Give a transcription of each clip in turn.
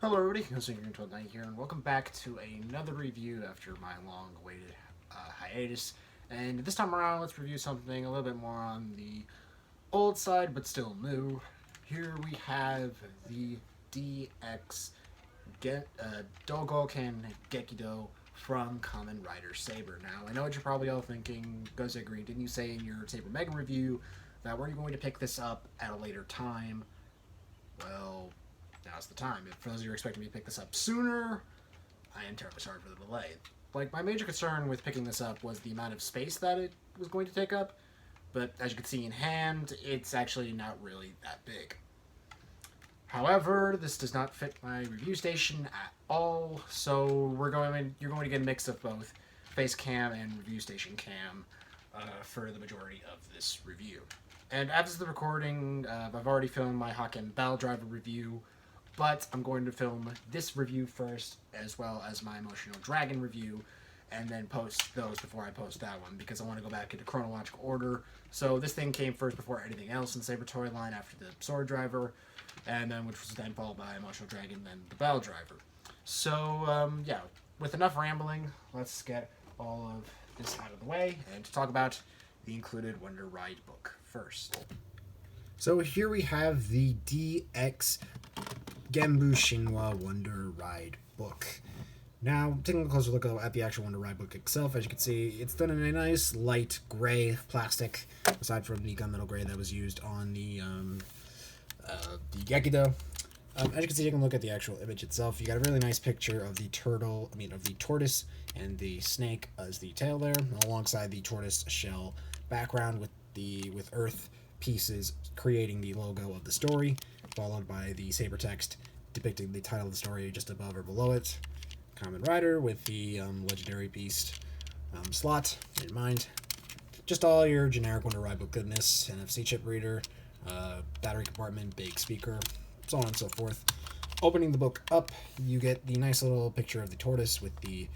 Hello everybody, Knight here, and welcome back to another review after my long-awaited hiatus. And this time around, let's review something a little bit more on the old side, but still new. Here we have the Dogoken Gekido from Kamen Rider Saber. Now, I know what you're probably all thinking, Goze Green, didn't you say in your Saber Mega review that we're going to pick this up at a later time? Well, now's the time. If for those of you who are expecting me to pick this up sooner, I am terribly sorry for the delay. Like, my major concern with picking this up was the amount of space that it was going to take up, but as you can see in hand, it's actually not really that big. However, this does not fit my review station at all, so you're going to get a mix of both face cam and review station cam for the majority of this review. And as the recording, I've already filmed my Haken Battle Driver review, but I'm going to film this review first, as well as my Emotional Dragon review, and then post those before I post that one, because I want to go back into chronological order. So this thing came first before anything else in the Saber toy line, after the Sword Driver, and then which was then followed by Emotional Dragon, then the Battle Driver. So, yeah, with enough rambling, let's get all of this out of the way, and to talk about the included Wonder Ride book first. So here we have the DX Genbu Shinwa Wonder Ride book. Now, taking a closer look at the actual Wonder Ride book itself, as you can see, it's done in a nice light gray plastic, aside from the gunmetal gray that was used on the Gekido. As you can see, taking a look at the actual image itself, you got a really nice picture of the of the tortoise and the snake as the tail there, alongside the tortoise shell background with earth pieces creating the logo of the story, followed by the Saber text depicting the title of the story just above or below it. Kamen Rider with the legendary beast slot in mind. Just all your generic Wonder Ride book goodness, NFC chip reader, battery compartment, big speaker, so on and so forth. Opening the book up, you get the nice little picture of the tortoise with the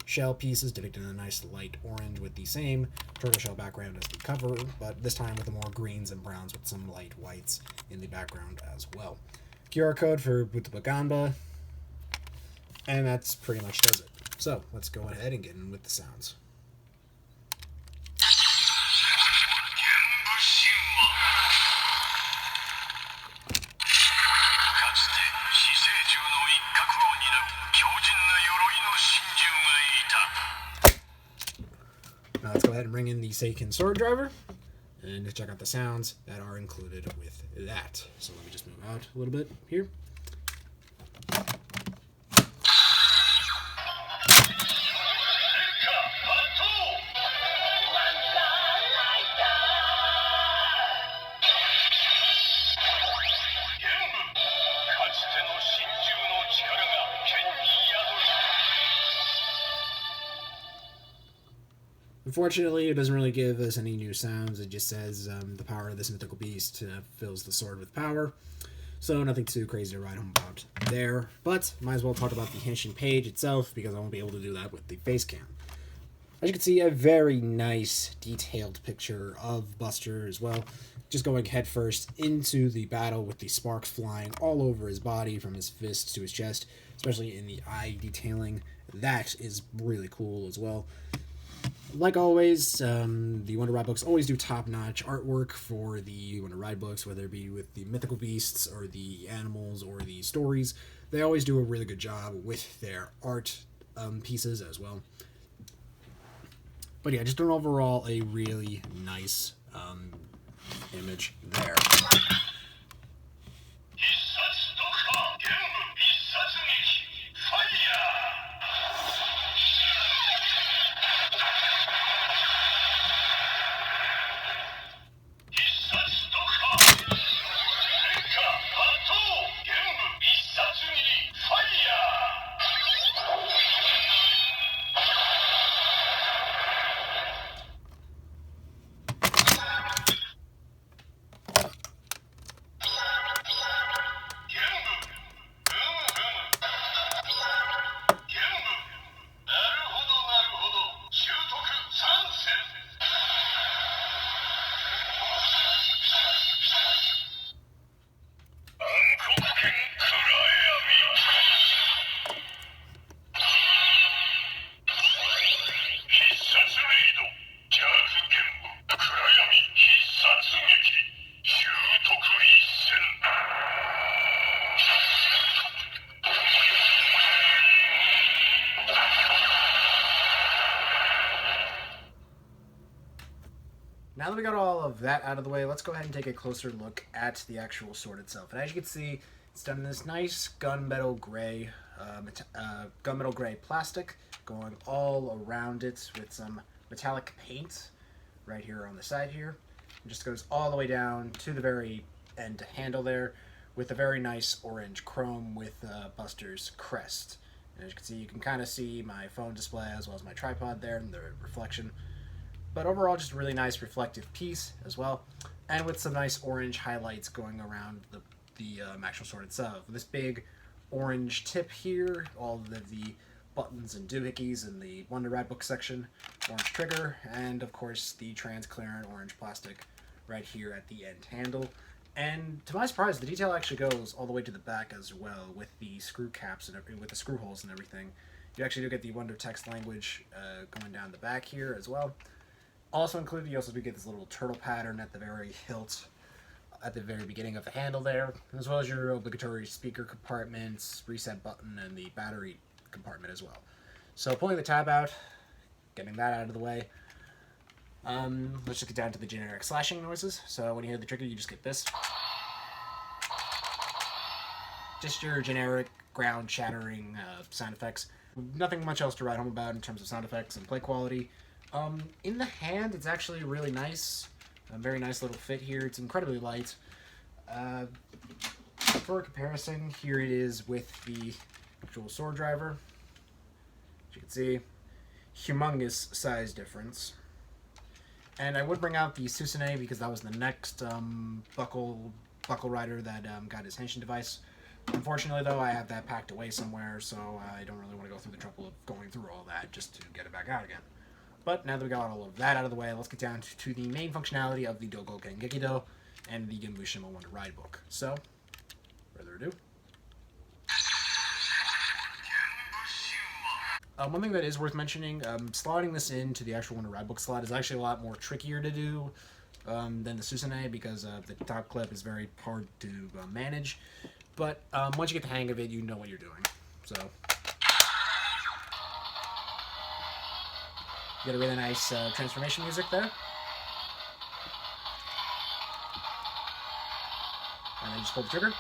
shell pieces depicted in a nice light orange with the same turtle shell background as the cover, but this time with the more greens and browns with some light whites in the background as well. QR code for Butabaganba, and that's pretty much does it. So let's go ahead and get in with the sounds. Now let's go ahead and bring in the Seiken Sword Driver and check out the sounds that are included with that. So let me just move out a little bit here. Unfortunately, it doesn't really give us any new sounds. It just says the power of this mythical beast fills the sword with power. So nothing too crazy to write home about there. But might as well talk about the Henshin page itself, because I won't be able to do that with the face cam. As you can see, a very nice detailed picture of Buster as well. Just going headfirst into the battle with the sparks flying all over his body from his fists to his chest, especially in the eye detailing. That is really cool as well. Like always, the Wonder Ride books always do top-notch artwork for the Wonder Ride books, whether it be with the mythical beasts or the animals or the stories. They always do a really good job with their art pieces as well. But yeah, just an overall a really nice image there. Now that we got all of that out of the way, let's go ahead and take a closer look at the actual sword itself. And as you can see, it's done in this nice gunmetal gray plastic going all around it with some metallic paint right here on the side here. It just goes all the way down to the very end handle there with a very nice orange chrome with Buster's crest. And as you can see, you can kind of see my phone display as well as my tripod there and the reflection. But overall, just a really nice reflective piece as well, and with some nice orange highlights going around the actual sword itself. This big orange tip here, all of the buttons and doohickeys in the Wonder Ride book section, orange trigger, and of course the transparent orange plastic right here at the end handle. And to my surprise, the detail actually goes all the way to the back as well, with the screw caps and with the screw holes and everything. You actually do get the Wonder text language going down the back here as well. Also included, you also do get this little turtle pattern at the very hilt, at the very beginning of the handle there, as well as your obligatory speaker compartments, reset button, and the battery compartment as well. So pulling the tab out, getting that out of the way, let's just get down to the generic slashing noises. So when you hear the trigger, you just get this. Just your generic ground shattering sound effects. Nothing much else to write home about in terms of sound effects and play quality. In the hand, it's actually really nice. A very nice little fit here. It's incredibly light. For comparison, here it is with the actual sword driver. As you can see, humongous size difference. And I would bring out the Susanoo because that was the next buckle rider that got his henshin device. Unfortunately, though, I have that packed away somewhere, so I don't really want to go through the trouble of going through all that just to get it back out again. But now that we got all of that out of the way, let's get down to the main functionality of the Dogoken Gekido and the Genbushima Wonder Ride book. So, further ado. One thing that is worth mentioning, slotting this into the actual Wonder Ride book slot is actually a lot more trickier to do than the Susanoo because the top clip is very hard to manage. But once you get the hang of it, you know what you're doing. So, you get a really nice transformation music there. And then you just pull the trigger.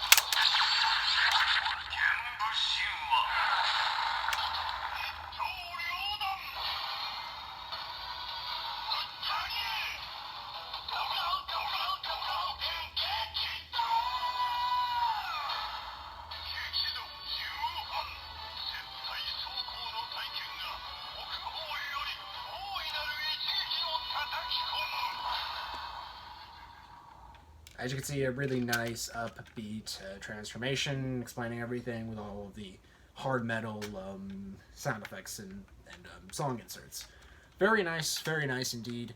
As you can see, a really nice upbeat transformation, explaining everything with all of the hard metal sound effects and song inserts. Very nice indeed.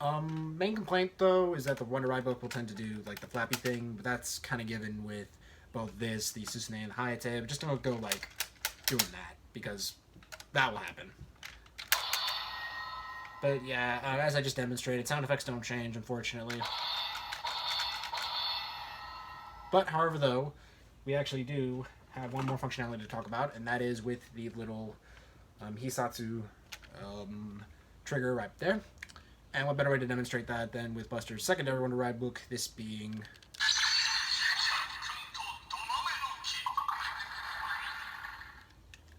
Main complaint, though, is that the Wonder Ride book will tend to do like the flappy thing, but that's kind of given with both this, the Susanoo, and the Hayate. But just don't go like doing that, because that will happen. But yeah, as I just demonstrated, sound effects don't change, unfortunately. But, however, though, we actually do have one more functionality to talk about, and that is with the little Hisatsu trigger right there. And what better way to demonstrate that than with Buster's secondary Wonder Ride book, this being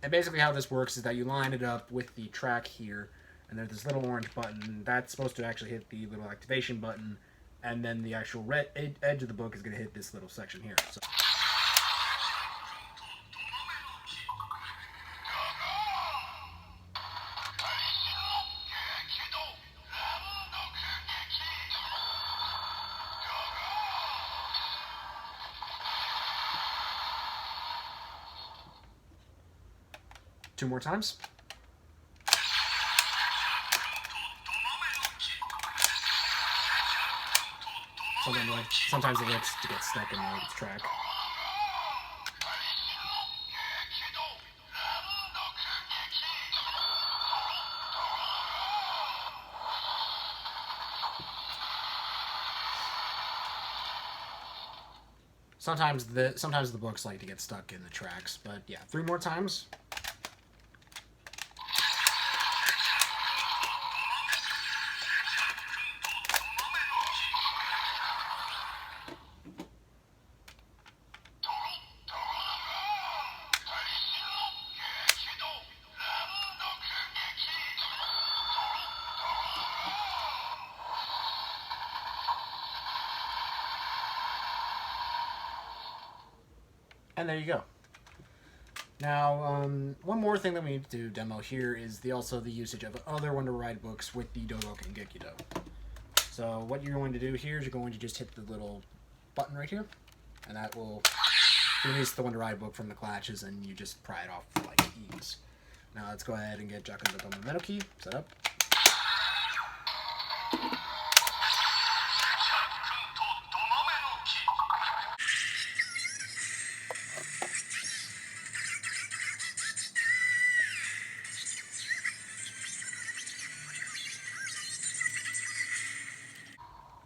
and basically how this works is that you line it up with the track here, and there's this little orange button that's supposed to actually hit the little activation button, and then the actual red edge of the book is going to hit this little section here. So. Two more times. Sometimes it likes to get stuck in the track. Sometimes the books like to get stuck in the tracks, but yeah, 3 more times. And there you go. Now, one more thing that we need to demo here is also the usage of other Wonder Ride books with the Dogoken Gekido. So what you're going to do here is you're going to just hit the little button right here, and that will release the Wonder Ride book from the clutches, and you just pry it off for like ease. Now let's go ahead and get Dogoken Metal Key set up.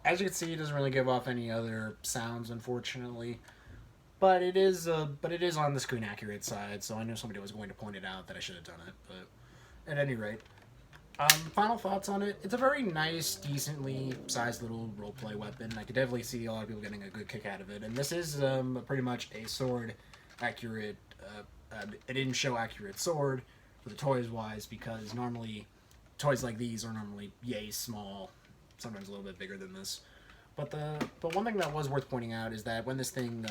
As you can see, it doesn't really give off any other sounds, unfortunately. But it is on the screen accurate side, so I knew somebody was going to point it out that I should have done it. But at any rate, final thoughts on it. It's a very nice, decently sized little roleplay weapon. I could definitely see a lot of people getting a good kick out of it. And this is pretty much a sword accurate. It didn't show accurate sword for the toys wise, because normally toys like these are normally yay small, sometimes a little bit bigger than this. But one thing that was worth pointing out is that when this thing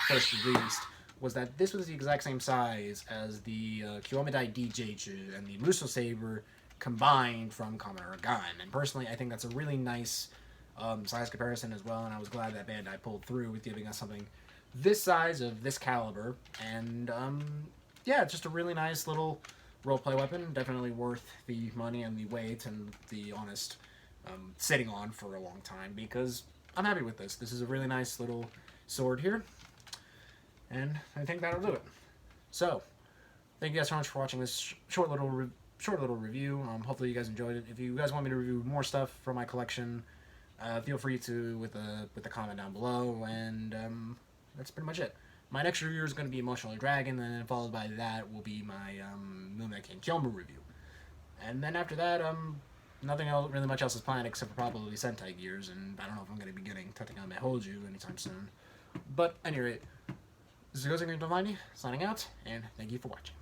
first released, was that this was the exact same size as the Kyomedai DJju and the Muso Saber combined from Kamen Rider Gun. And personally, I think that's a really nice size comparison as well, and I was glad that Bandai pulled through with giving us something this size of this caliber. And yeah, it's just a really nice little roleplay weapon, definitely worth the money and the wait and the honest sitting on for a long time, because I'm happy with this. This is a really nice little sword here, and I think that'll do it. So, thank you guys so much for watching this short little review. Hopefully you guys enjoyed it. If you guys want me to review more stuff from my collection, feel free to with the comment down below, and that's pretty much it. My next review is going to be Emotional Dragon, and then followed by that will be my Moonlight King Kyoma review. And then after that, nothing else, really much else is planned except for probably Sentai Gears, and I don't know if I'm going to be getting Tetsugan Mehoju anytime soon. But at any rate, this is Dogoken Gekido signing out, and thank you for watching.